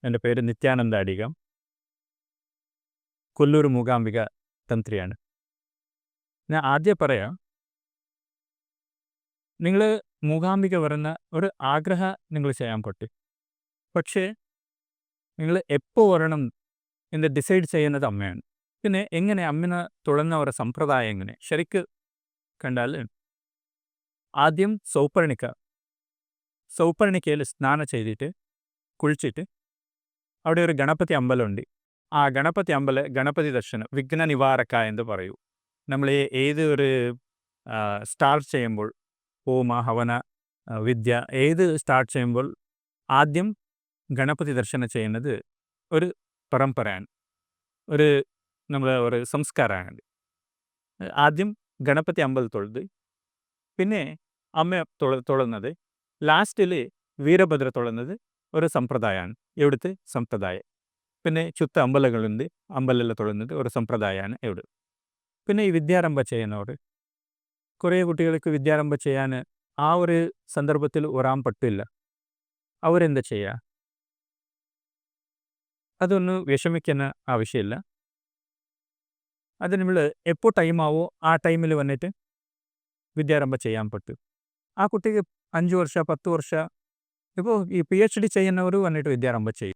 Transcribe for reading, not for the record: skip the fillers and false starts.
എൻ്റെ പേര് നിത്യാനന്ദ അടികം. കൊല്ലൂർ മൂകാംബിക തന്ത്രിയാണ്. ഞാൻ ആദ്യം പറയാം, നിങ്ങൾ മൂകാംബിക വരുന്ന ഒരു ആഗ്രഹം നിങ്ങൾ ചെയ്യാൻ പറ്റും. പക്ഷേ നിങ്ങൾ എപ്പോൾ വരണം എന്ന് ഡിസൈഡ് ചെയ്യുന്നത് അമ്മയാണ്. പിന്നെ എങ്ങനെ അമ്മനെ തൊഴുന്ന ഒരു സമ്പ്രദായം എങ്ങനെ ശരിക്ക് കണ്ടാൽ, ആദ്യം സൗപർണിക്കയിൽ സ്നാനം ചെയ്തിട്ട് കുളിച്ചിട്ട് അവിടെ ഒരു ഗണപതി അമ്പലമുണ്ട്. ആ ഗണപതി ദർശനം വിഘ്ന നിവാരക എന്ന് പറയൂ. നമ്മൾ ഏത് ഒരു സ്റ്റാർട്ട് ചെയ്യുമ്പോൾ ഹോമ ഹവന വിദ്യ ഏത് സ്റ്റാർട്ട് ചെയ്യുമ്പോൾ ആദ്യം ഗണപതി ദർശനം ചെയ്യുന്നത് ഒരു പരമ്പരയാണ്, ഒരു നമ്മളെ ഒരു സംസ്കാരമാണ്. ആദ്യം ഗണപതി അമ്പലം തൊഴുത് പിന്നെ അമ്മ തൊഴുന്നത്, ലാസ്റ്റിൽ വീരഭദ്ര തൊഴുന്നത് ഒരു സമ്പ്രദായമാണ്, ഇവിടുത്തെ സമ്പ്രദായം. പിന്നെ ചുത്ത അമ്പലങ്ങളുണ്ട്, അമ്പലമെല്ലാം തൊഴുന്നത് ഒരു സമ്പ്രദായമാണ് ഇവിടെ. പിന്നെ ഈ വിദ്യാരംഭം ചെയ്യുന്നവർ, കുറേ കുട്ടികൾക്ക് വിദ്യാരംഭം ചെയ്യാൻ ആ ഒരു സന്ദർഭത്തിൽ വരാൻ പറ്റില്ല. അവരെന്താ ചെയ്യുക? അതൊന്നും വിഷമിക്കുന്ന ആവശ്യമില്ല. അത് നമ്മൾ എപ്പോൾ ടൈമാവോ ആ ടൈമിൽ വന്നിട്ട് വിദ്യാരംഭം ചെയ്യാൻ പറ്റും. ആ കുട്ടിക്ക് 5 വർഷം 10 വർഷം ഇപ്പോൾ ഈ PhD ചെയ്യുന്നവർ വന്നിട്ട് വിദ്യാരംഭം ചെയ്യും.